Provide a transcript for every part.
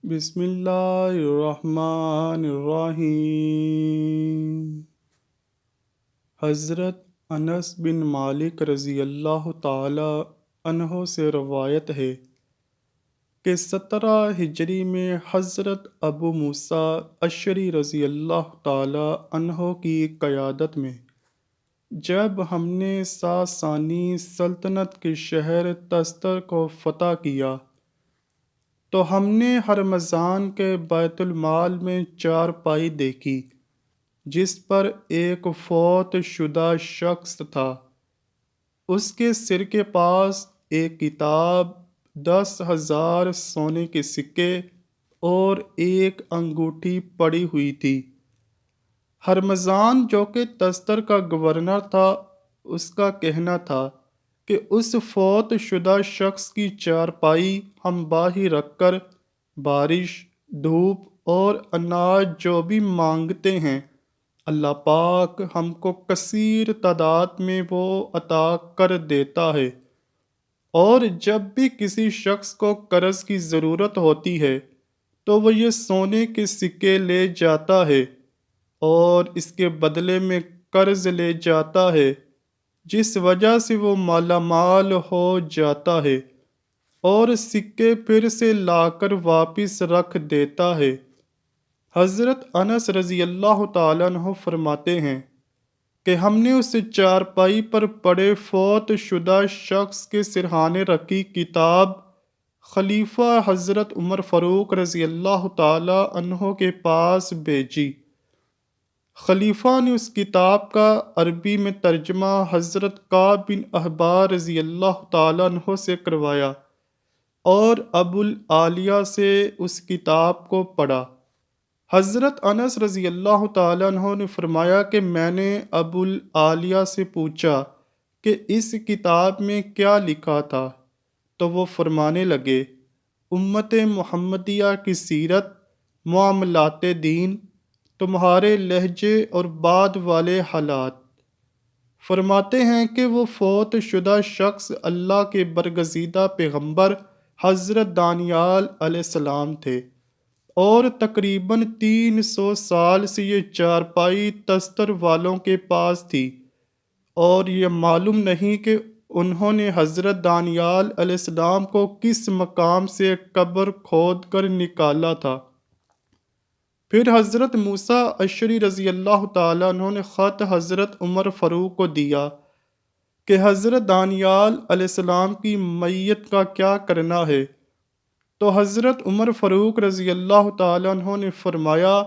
بسم اللہ الرحمن الرحیم۔ حضرت انس بن مالک رضی اللہ تعالی عنہ سے روایت ہے کہ 17 ہجری میں حضرت ابو موسیٰ اشعری رضی اللہ تعالی عنہ کی قیادت میں جب ہم نے ساسانی سلطنت کے شہر تستر کو فتح کیا تو ہم نے ہرمزان کے بیت المال میں چارپائی دیکھی جس پر ایک فوت شدہ شخص تھا۔ اس کے سر کے پاس ایک کتاب، 10,000 سونے کے سکے اور ایک انگوٹھی پڑی ہوئی تھی۔ ہرمزان جو کہ تستر کا گورنر تھا، اس کا کہنا تھا کہ اس فوت شدہ شخص کی چارپائی ہم باہر رکھ کر بارش، دھوپ اور اناج جو بھی مانگتے ہیں اللہ پاک ہم کو کثیر تعداد میں وہ عطا کر دیتا ہے، اور جب بھی کسی شخص کو قرض کی ضرورت ہوتی ہے تو وہ یہ سونے کے سکے لے جاتا ہے اور اس کے بدلے میں قرض لے جاتا ہے، جس وجہ سے وہ مالا مال ہو جاتا ہے اور سکے پھر سے لا کر واپس رکھ دیتا ہے۔ حضرت انس رضی اللہ تعالیٰ عنہ فرماتے ہیں کہ ہم نے اس چارپائی پر پڑے فوت شدہ شخص کے سرہانے رکھی کتاب خلیفہ حضرت عمر فاروق رضی اللہ تعالیٰ عنہ کے پاس بھیجی۔ خلیفہ نے اس کتاب کا عربی میں ترجمہ حضرت کعب بن احبار رضی اللہ تعالیٰ عنہ سے کروایا اور ابو العالیہ سے اس کتاب کو پڑھا۔ حضرت انس رضی اللہ تعالیٰ عنہ نے فرمایا کہ میں نے ابو العالیہ سے پوچھا کہ اس کتاب میں کیا لکھا تھا، تو وہ فرمانے لگے، امت محمدیہ کی سیرت، معاملات دین، تمہارے لہجے اور بعد والے حالات۔ فرماتے ہیں کہ وہ فوت شدہ شخص اللہ کے برگزیدہ پیغمبر حضرت دانیال علیہ السلام تھے، اور تقریباً 300 سال سے یہ چارپائی تستر والوں کے پاس تھی، اور یہ معلوم نہیں کہ انہوں نے حضرت دانیال علیہ السلام کو کس مقام سے قبر کھود کر نکالا تھا۔ پھر حضرت موسیٰ اشعری رضی اللہ تعالیٰ عنہ نے خط حضرت عمر فاروق کو دیا کہ حضرت دانیال علیہ السلام کی میت کا کیا کرنا ہے، تو حضرت عمر فاروق رضی اللہ تعالیٰ عنہ نے فرمایا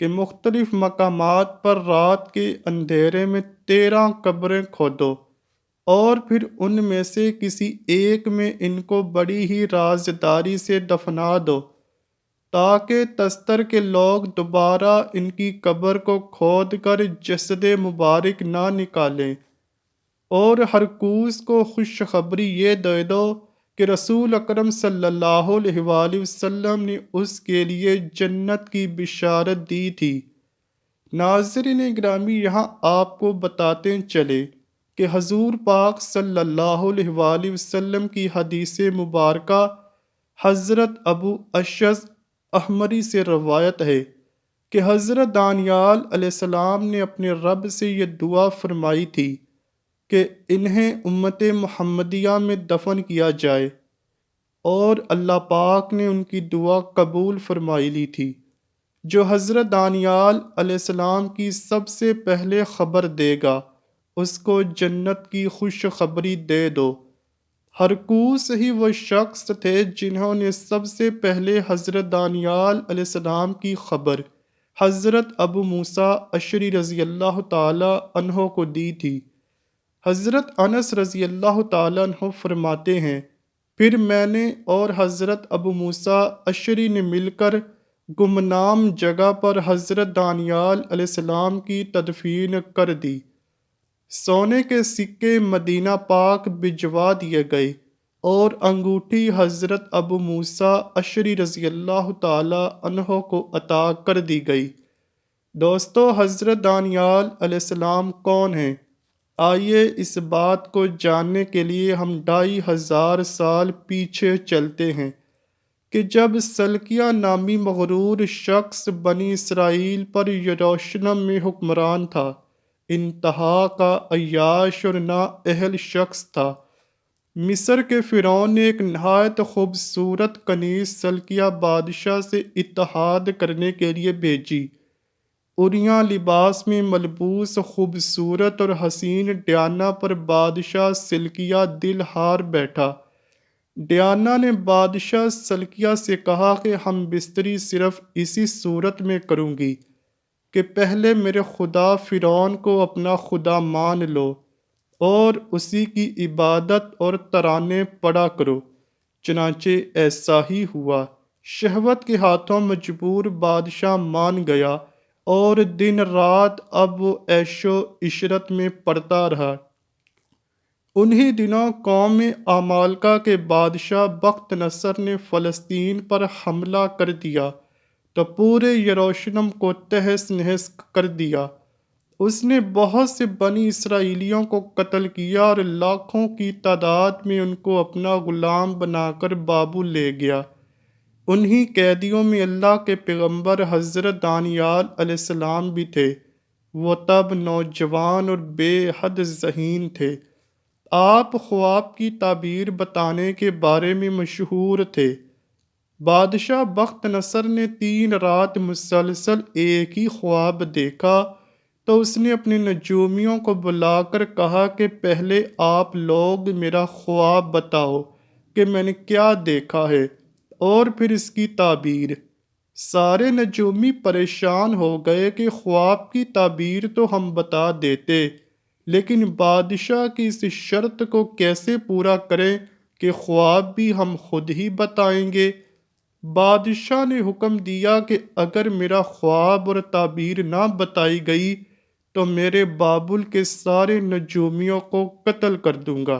کہ مختلف مقامات پر رات کے اندھیرے میں 13 قبریں کھودو اور پھر ان میں سے کسی ایک میں ان کو بڑی ہی رازداری سے دفنا دو، تاکہ تستر کے لوگ دوبارہ ان کی قبر کو کھود کر جسد مبارک نہ نکالیں، اور ہر کوس کو خوشخبری یہ دے دو کہ رسول اکرم صلی اللہ علیہ وآلہ وسلم نے اس کے لیے جنت کی بشارت دی تھی۔ ناظرین گرامی، یہاں آپ کو بتاتے چلے کہ حضور پاک صلی اللہ علیہ وآلہ وسلم کی حدیث مبارکہ حضرت ابو اشعث احمری سے روایت ہے کہ حضرت دانیال علیہ السلام نے اپنے رب سے یہ دعا فرمائی تھی کہ انہیں امت محمدیہ میں دفن کیا جائے، اور اللہ پاک نے ان کی دعا قبول فرمائی لی تھی۔ جو حضرت دانیال علیہ السلام کی سب سے پہلے خبر دے گا اس کو جنت کی خوشخبری دے دو۔ ہرکوس ہی وہ شخص تھے جنہوں نے سب سے پہلے حضرت دانیال علیہ السلام کی خبر حضرت ابو موسیٰ اشعری رضی اللہ تعالیٰ عنہ کو دی تھی۔ حضرت انس رضی اللہ تعالیٰ عنہ فرماتے ہیں، پھر میں نے اور حضرت ابو موسیٰ اشعری نے مل کر گمنام جگہ پر حضرت دانیال علیہ السلام کی تدفین کر دی۔ سونے کے سکے مدینہ پاک بھجوا دیے گئے اور انگوٹھی حضرت ابو موسیٰ اشعری رضی اللہ تعالیٰ عنہ کو عطا کر دی گئی۔ دوستو، حضرت دانیال علیہ السلام کون ہیں؟ آئیے اس بات کو جاننے کے لیے ہم 2500 سال پیچھے چلتے ہیں کہ جب سلقیہ نامی مغرور شخص بنی اسرائیل پر یروشلم میں حکمران تھا، انتہا کا عیاش اور نااہل شخص تھا، مصر کے فرعون نے ایک نہایت خوبصورت کنیز سلقیہ بادشاہ سے اتحاد کرنے کے لیے بھیجی۔ اریاں لباس میں ملبوس خوبصورت اور حسین ڈیانا پر بادشاہ سلقیہ دل ہار بیٹھا۔ ڈیانا نے بادشاہ سلقیہ سے کہا کہ ہم بستری صرف اسی صورت میں کروں گی کہ پہلے میرے خدا فرعون کو اپنا خدا مان لو اور اسی کی عبادت اور ترانے پڑھا کرو۔ چنانچہ ایسا ہی ہوا۔ شہوت کے ہاتھوں مجبور بادشاہ مان گیا اور دن رات اب وہ عیش و عشرت میں پڑتا رہا۔ انہی دنوں قوم عمالقہ کے بادشاہ بخت نصر نے فلسطین پر حملہ کر دیا تو پورے یروشلم کو تہس نہس کر دیا۔ اس نے بہت سے بنی اسرائیلیوں کو قتل کیا اور لاکھوں کی تعداد میں ان کو اپنا غلام بنا کر بابل لے گیا۔ انہی قیدیوں میں اللہ کے پیغمبر حضرت دانیال علیہ السلام بھی تھے۔ وہ تب نوجوان اور بے حد ذہین تھے۔ آپ خواب کی تعبیر بتانے کے بارے میں مشہور تھے۔ بادشاہ بخت نصر نے 3 رات مسلسل ایک ہی خواب دیکھا تو اس نے اپنے نجومیوں کو بلا کر کہا کہ پہلے آپ لوگ میرا خواب بتاؤ کہ میں نے کیا دیکھا ہے اور پھر اس کی تعبیر۔ سارے نجومی پریشان ہو گئے کہ خواب کی تعبیر تو ہم بتا دیتے، لیکن بادشاہ کی اس شرط کو کیسے پورا کریں کہ خواب بھی ہم خود ہی بتائیں گے؟ بادشاہ نے حکم دیا کہ اگر میرا خواب اور تعبیر نہ بتائی گئی تو میرے بابل کے سارے نجومیوں کو قتل کر دوں گا۔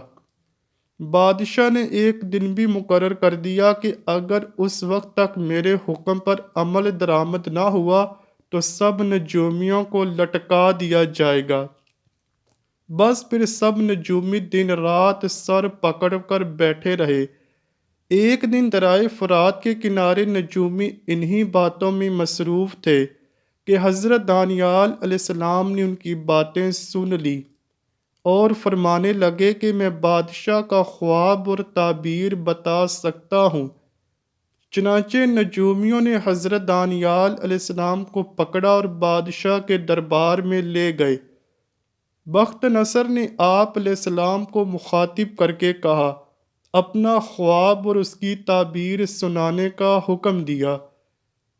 بادشاہ نے ایک دن بھی مقرر کر دیا کہ اگر اس وقت تک میرے حکم پر عمل درآمد نہ ہوا تو سب نجومیوں کو لٹکا دیا جائے گا۔ بس پھر سب نجومی دن رات سر پکڑ کر بیٹھے رہے۔ ایک دن دریائے فرات کے کنارے نجومی انہی باتوں میں مصروف تھے کہ حضرت دانیال علیہ السلام نے ان کی باتیں سن لی اور فرمانے لگے کہ میں بادشاہ کا خواب اور تعبیر بتا سکتا ہوں۔ چنانچہ نجومیوں نے حضرت دانیال علیہ السلام کو پکڑا اور بادشاہ کے دربار میں لے گئے۔ بخت نصر نے آپ علیہ السلام کو مخاطب کر کے کہا، اپنا خواب اور اس کی تعبیر سنانے کا حکم دیا۔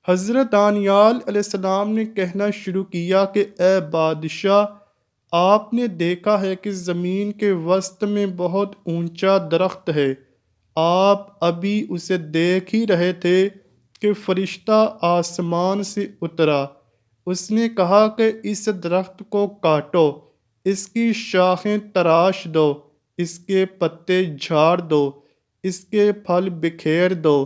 حضرت دانیال علیہ السلام نے کہنا شروع کیا کہ اے بادشاہ، آپ نے دیکھا ہے کہ زمین کے وسط میں بہت اونچا درخت ہے۔ آپ ابھی اسے دیکھ ہی رہے تھے کہ فرشتہ آسمان سے اترا۔ اس نے کہا کہ اس درخت کو کاٹو، اس کی شاخیں تراش دو، اس کے پتے جھاڑ دو، اس کے پھل بکھیر دو،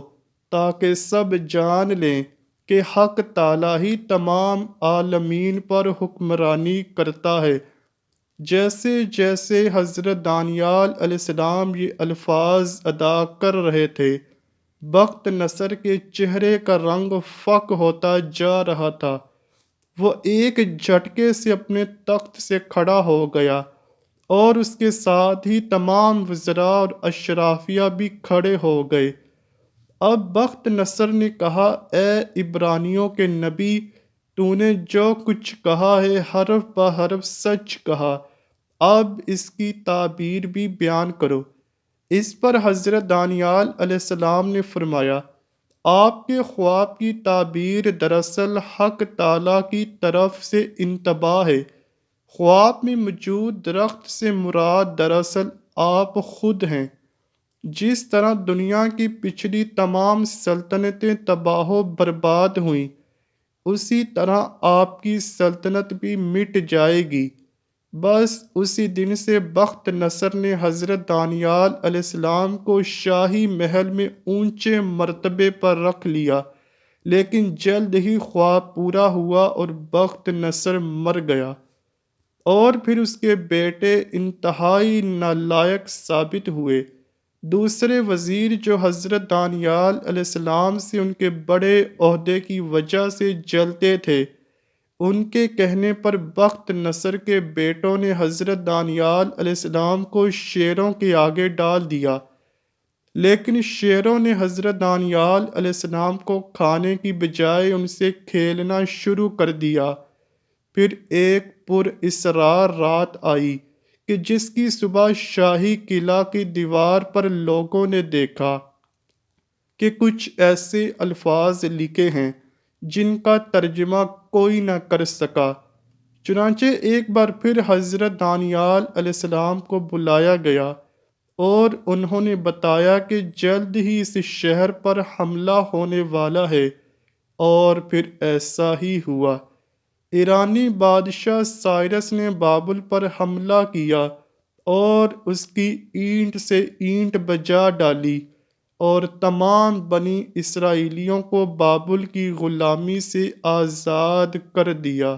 تاکہ سب جان لیں کہ حق تعالیٰ ہی تمام عالمین پر حکمرانی کرتا ہے۔ جیسے جیسے حضرت دانیال علیہ السلام یہ الفاظ ادا کر رہے تھے، بخت نصر کے چہرے کا رنگ فاق ہوتا جا رہا تھا۔ وہ ایک جھٹکے سے اپنے تخت سے کھڑا ہو گیا اور اس کے ساتھ ہی تمام وزراء اور اشرافیہ بھی کھڑے ہو گئے۔ اب بخت نصر نے کہا، اے عبرانیوں کے نبی، تو نے جو کچھ کہا ہے حرف بہ حرف سچ کہا، اب اس کی تعبیر بھی بیان کرو۔ اس پر حضرت دانیال علیہ السلام نے فرمایا، آپ کے خواب کی تعبیر دراصل حق تعالیٰ کی طرف سے انتباہ ہے۔ خواب میں موجود درخت سے مراد دراصل آپ خود ہیں۔ جس طرح دنیا کی پچھلی تمام سلطنتیں تباہ و برباد ہوئیں، اسی طرح آپ کی سلطنت بھی مٹ جائے گی۔ بس اسی دن سے بخت نصر نے حضرت دانیال علیہ السلام کو شاہی محل میں اونچے مرتبے پر رکھ لیا، لیکن جلد ہی خواب پورا ہوا اور بخت نصر مر گیا، اور پھر اس کے بیٹے انتہائی نالائق ثابت ہوئے۔ دوسرے وزیر جو حضرت دانیال علیہ السلام سے ان کے بڑے عہدے کی وجہ سے جلتے تھے، ان کے کہنے پر بخت نصر کے بیٹوں نے حضرت دانیال علیہ السلام کو شیروں کے آگے ڈال دیا، لیکن شیروں نے حضرت دانیال علیہ السلام کو کھانے کی بجائے ان سے کھیلنا شروع کر دیا۔ پھر ایک پر اسرار رات آئی کہ جس کی صبح شاہی قلعہ کی دیوار پر لوگوں نے دیکھا کہ کچھ ایسے الفاظ لکھے ہیں جن کا ترجمہ کوئی نہ کر سکا۔ چنانچہ ایک بار پھر حضرت دانیال علیہ السلام کو بلایا گیا اور انہوں نے بتایا کہ جلد ہی اس شہر پر حملہ ہونے والا ہے، اور پھر ایسا ہی ہوا۔ ایرانی بادشاہ سائرس نے بابل پر حملہ کیا اور اس کی اینٹ سے اینٹ بجا ڈالی اور تمام بنی اسرائیلیوں کو بابل کی غلامی سے آزاد کر دیا۔